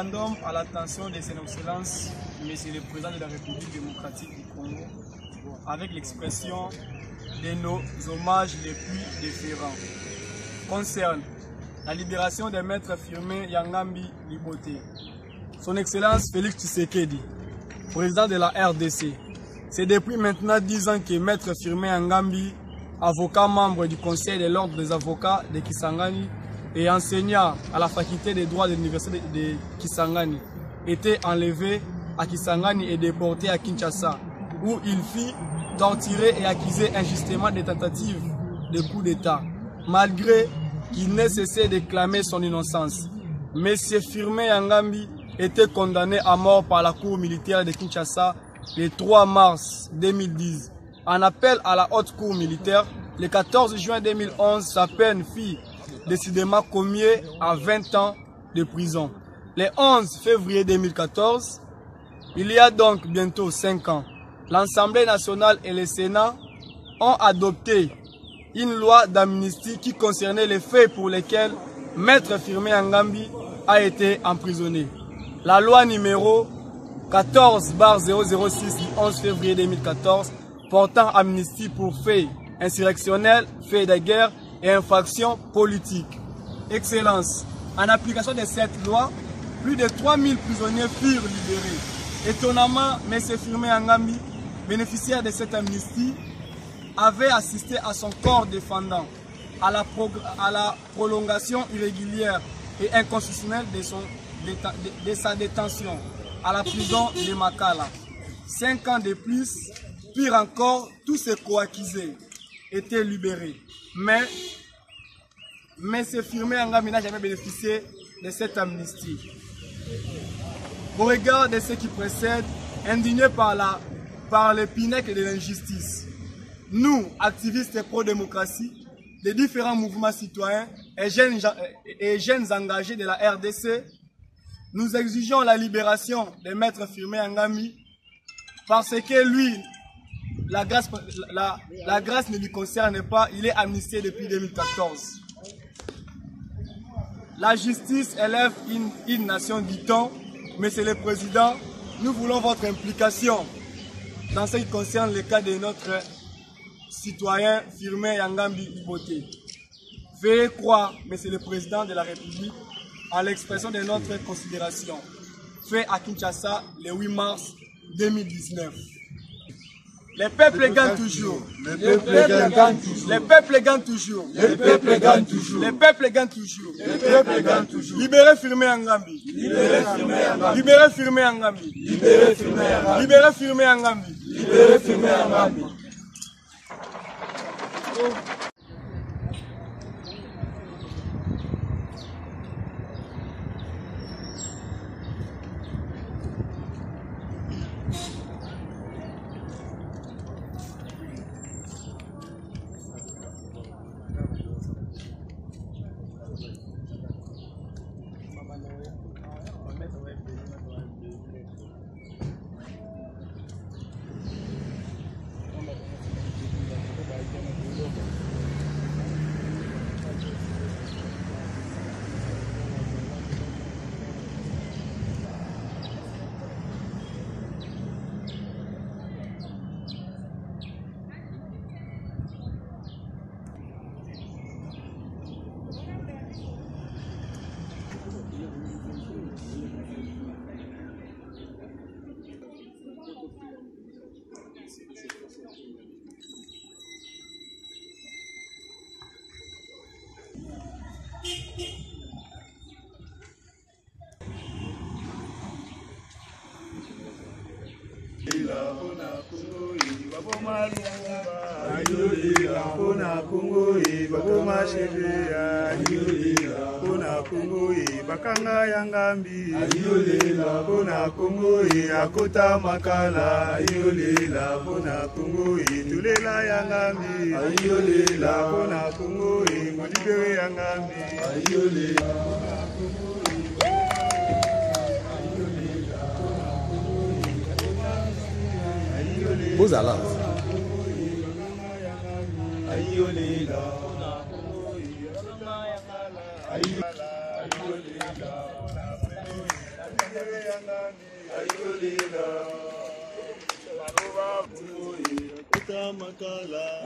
mémorandum à l'attention de Son Excellence, Monsieur le Président de la République démocratique du Congo, avec l'expression de nos hommages les plus déférents, concerne la libération des maîtres Firmin Yangambi Liboté. Son Excellence Félix Tshisekedi, président de la RDC. C'est depuis maintenant 10 ans que maître Firmin Yangambi, avocat membre du Conseil de l'Ordre des avocats de Kisangani et enseignant à la faculté des droits de l'Université de Kisangani, était enlevé à Kisangani et déporté à Kinshasa, où il fut torturé et accusé injustement de tentatives de coup d'État, malgré qu'il n'ait cessé de clamer son innocence. M. Firmin Yangambi était condamné à mort par la Cour militaire de Kinshasa le 3 mars 2010. En appel à la haute cour militaire, le 14 juin 2011, sa peine fut décidément commuée à 20 ans de prison. Le 11 février 2014, il y a donc bientôt 5 ans, l'Assemblée nationale et le Sénat ont adopté une loi d'amnistie qui concernait les faits pour lesquels maître Firmin Yangambi a été emprisonné. La loi numéro 14/006 du 11 février 2014 portant amnistie pour faits insurrectionnels, faits de guerre et infractions politiques. Excellence, en application de cette loi, plus de 3000 prisonniers furent libérés. Étonnamment, M. Firmin Yangambi, bénéficiaire de cette amnistie, avait assisté à son corps défendant à la prolongation irrégulière et inconstitutionnelle de sa détention à la prison de Makala. 5 ans de plus, pire encore, tous ces co-accusés étaient libérés. Mais M. Firmin Yangambi n'a jamais bénéficié de cette amnistie. Au regard de ce qui précède, indignés par les pinècles de l'injustice, nous, activistes pro-démocratie, des différents mouvements citoyens et jeunes engagés de la RDC, nous exigeons la libération de maître Firmin Yangambi parce que lui, la grâce ne lui concerne pas, il est amnistié depuis 2014. La justice élève une nation, dit-on, Monsieur le Président, nous voulons votre implication dans ce qui concerne le cas de notre citoyen Firmin Yangambi Liboté. Veuillez croire, Monsieur le Président de la République, à l'expression de notre considération, fait à Kinshasa le 8 mars 2019. Les peuples gagnent toujours. Les peuples gagnent toujours. Les peuples gagnent toujours. Les peuples gagnent toujours. Les peuples gagnent toujours. Les peuples gagnent toujours. Libérez Firmin Yangambi. Libérez Firmin Yangambi. Libérez Firmin Yangambi. Libérez Firmin Yangambi. Libérez Firmin Yangambi. Libérez Firmin Yangambi. Bakanga Yangambi ayolela bona Kongo akota makala ayolela bona Kongo tulela Yangambi ayolela bona Kongo libere Yangambi ayolela bona Kongo Vous allez.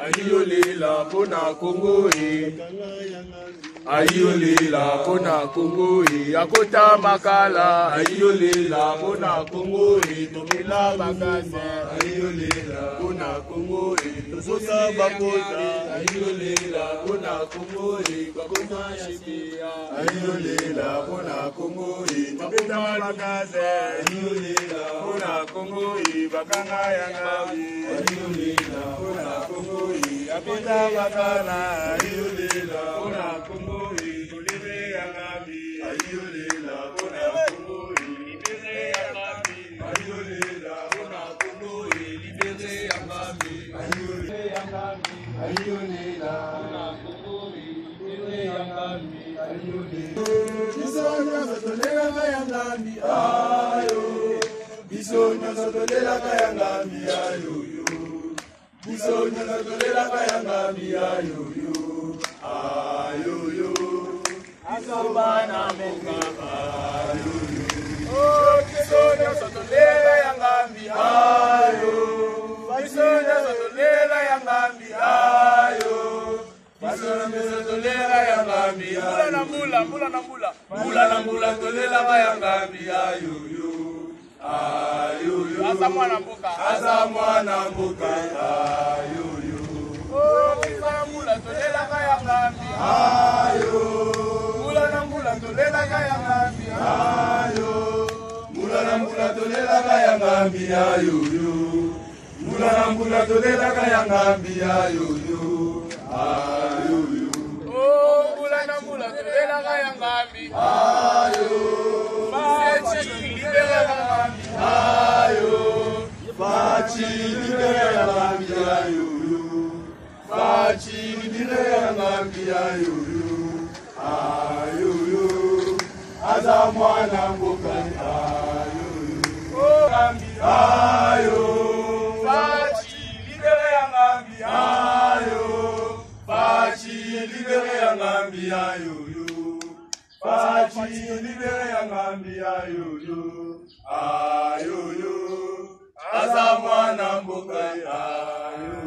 Ayolela pona Congo ayolela pona Congo akota makala ayolela pona Congo tobela bagaze ayolela pona Congo tosota bakota ayolela pona Congo bakoma shipia ayolela pona Congo tobela bagaze ayolela pona Congo bakanga yangabi ayolela pona Congo akota makala ayolela pona Congo tolebe yangabi ayolela pona Congo libere yangabi ayolela pona Congo libere yangabi ayolela yangabi ayolela pona Congo libere yangabi ayolela bisonya sotolela yangabi ayo bisonya sotolela yangabi ayo bisonya sotolela yangabi ayo ayoyo azobana moka ayoyo oh bisonya sotolela yangambi ayo bisonya sotolela yangambi ayo bisonya sotolela yangambi mula tolela yangambi ayoyo ayoyo azamwana mboka ayoyo mula tolela yangambi ayo mula tolela yangambi ayo mula tolela yangambi ayo mula tolela yangambi ayo ayo oh mula tolela yangambi ayo bachi libere yangambi ayo bachi libere yangambi ayo bachi libere yangambi ayo ayoyo azamwana mboka ayo bachi libere yangambi ayo bachi libere yangambi ayo bachi libere yangambi ayo ayoyo azamwana mboka ayo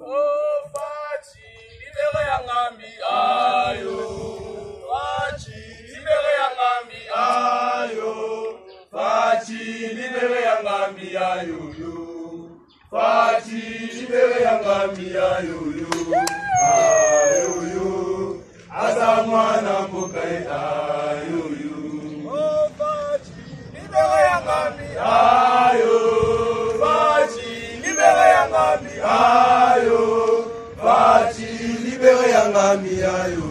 oh bachi libere yangambi ayo bachi libere yangambi ayo bachi libere yangambi ayo bachi libere yangambi ayo ayoyo azamwana mboka ayo oh bachi libere yangambi ayo bachi libere yangambi ayo bachi libere yangambi ayo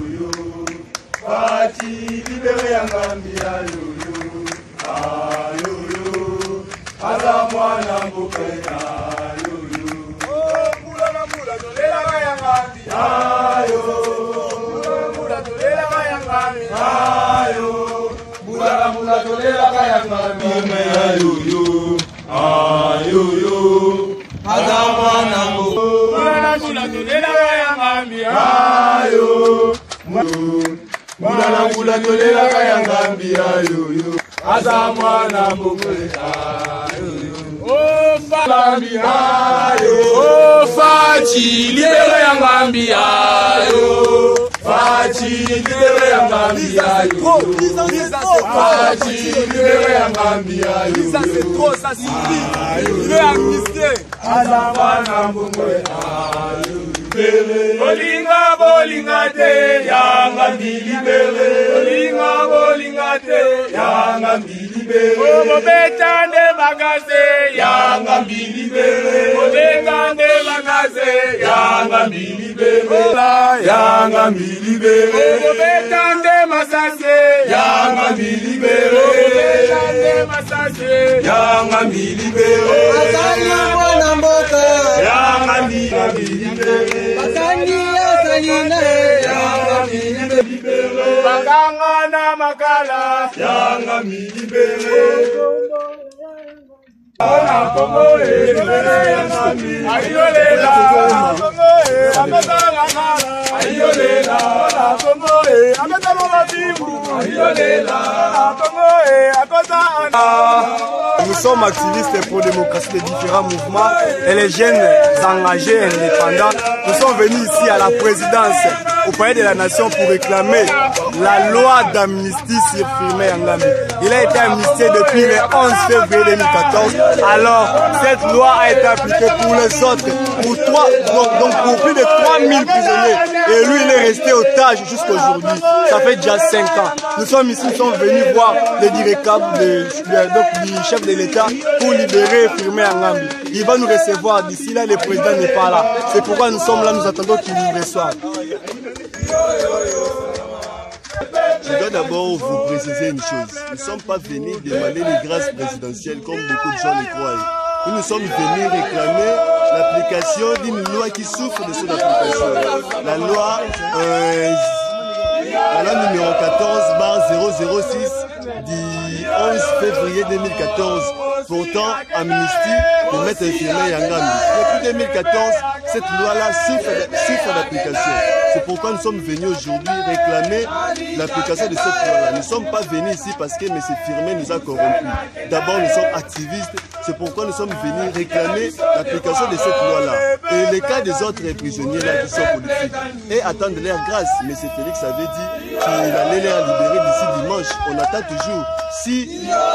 bachi libere yangambi ayo ayoyo azamwana mboka ayo oh mula tolela yangambi ayo mula tolela yangambi ayo mula tolela yangambi ayo ayoyo azamwana mboka mula tolela yangambi ayo mula tolela yangambi ayo azamwana mboka ayo oh fachi ayo oh fachi libere yangambi ayo fachi libere yangambi ayo fachi libere yangambi ayo ça c'est trop ça suffit il veut amnistier azamwana mboka ayo bolinga te yangambi libere bolinga te yangambi libere bobetande bagaze yangambi libere bobetande bagaze yangambi libere yangambi libere bobetande masase yangambi libere bobetande masase yangambi libere azali mwana mboka yangambi libere Baganga na makala yangambi libere Pona Congo libere yangambi ayolela Congo baganga ayolela Pona Congo Nous sommes activistes pour la démocratie de différents mouvements et les jeunes engagés indépendants. Nous sommes venus ici à la présidence, au palais de la nation, pour réclamer la loi d'amnistie sur Firmin Yangambi. Il a été amnistié depuis le 11 février 2014. Alors, cette loi a été appliquée pour les autres, pour plus de 3000 prisonniers. Et lui, il est resté otage jusqu'aujourd'hui. Ça fait déjà 5 ans. Nous sommes ici, nous sommes venus voir les dirigeables du chef de l'État pour libérer Firmin Yangambi. Il va nous recevoir d'ici là, le président n'est pas là. C'est pourquoi nous sommes là, nous attendons qu'il nous reçoive. Je dois d'abord vous préciser une chose. Nous ne sommes pas venus demander les grâces présidentielles comme beaucoup de gens le croient. Nous sommes venus réclamer l'application d'une loi qui souffre de son application. La loi numéro 14/006 du 11 février 2014 portant amnistie pour mettre Firmin Yangambi. Depuis 2014, cette loi-là souffre d'application. C'est pourquoi nous sommes venus aujourd'hui réclamer l'application de cette loi-là. Nous ne sommes pas venus ici parce que M. Firmin nous a corrompus. D'abord, nous sommes activistes. C'est pourquoi nous sommes venus réclamer l'application de cette loi-là. Et les cas des autres prisonniers-là qui sont politiques. Et attendre leur grâce. M. Félix avait dit qu'il allait les libérer d'ici dimanche. On attend toujours. Si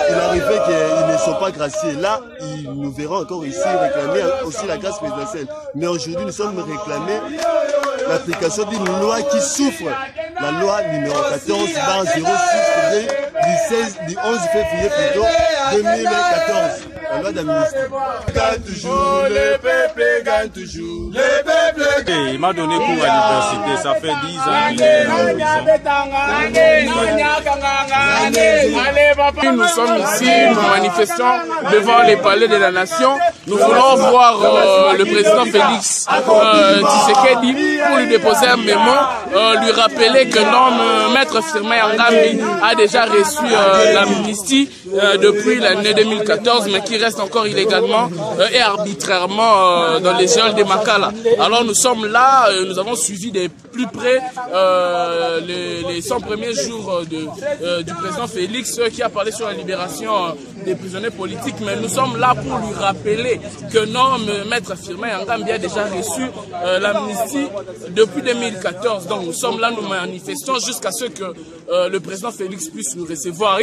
il arrivait qu'ils ne sont pas graciés, là, nous verrons encore ici réclamer aussi la grâce présidentielle. Mais aujourd'hui, nous sommes réclamés l'application d'une loi qui souffre. La loi numéro 14/006 du 11 février plutôt 2014. La loi d'amnistie. Gagne toujours, le peuple gagne toujours, le peuple gagne. Il m'a donné cours à l'université, ça fait 10 ans qu'il est en prison. Nous sommes ici, nous manifestons devant les palais de la nation. Nous voulons voir le président Félix Tshisekedi pour lui déposer un mémo, lui rappeler que non, maître Firmin Yangambi a déjà reçu l'amnistie depuis l'année 2014, mais qui reste encore illégalement et arbitrairement dans les geôles de Makala. Alors nous sommes là, nous avons suivi de plus près les 100 premiers jours du président Félix qui a parlé sur la libération des prisonniers politiques, mais nous sommes là pour lui rappeler que non, maître Firmin Yangambi a déjà reçu l'amnistie depuis 2014. Donc nous sommes là, nous manifestons jusqu'à ce que le président Félix puisse nous recevoir.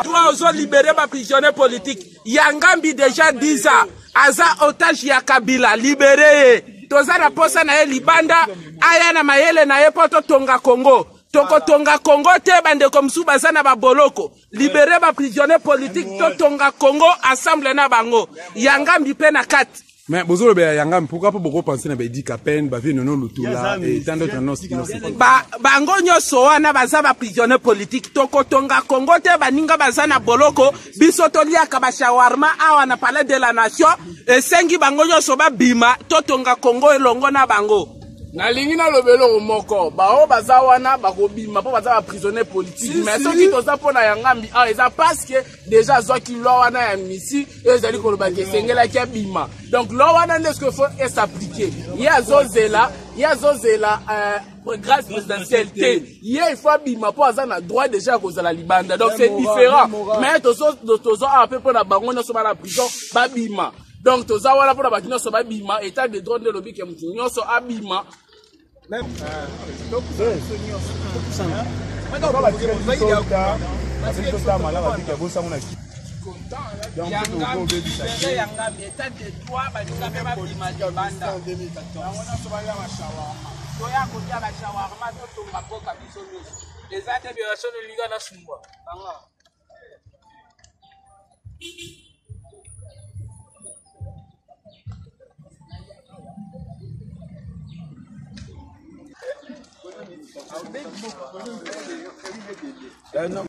Toi aussi libérer ma prisonnier politique. Yangambi déjà 10 ans. Aza otage ya Kabila libéré. Toza na posa na ye libanda. Aya na mayele na ye poto tonga Congo. Toko tonga Congo te bande comme sou bazana ba boloko. Libérer ma prisonnier politique to tonga Congo assemble na bango. Yangambi pe na 4. Mais bonjour Yangambi, pourquoi pas beaucoup penser na Bedi Kapen, Bavi Nono Lutula et tant d'autres noms qui bango nyoso wana baza ba prisonnier politique toko tonga Congo te baninga bazana boloko biso tolia ka ba shawarma awa na palais de la nation et sengi bango nyoso ba bima to tonga Congo elongo na bango. Nalingi na lobelo moko bao baza wana bakobima po baza ba prisonnier politique mais soki toza pona Yangambi ah eza parce que déjà zoki loi wana ya misi ezali ko loba ke sengela ki bima donc loi wana est-ce que faut s'appliquer ya zozela grâce présidentielle T il faut bima po aza na droit déjà ko la libanda donc c'est différent mais tozo a peu pona bango na so ba la prison ba bima donc toza wana pona ba kino so ba bima état de droit de lobby ke mutu nyoso abima. Même Non.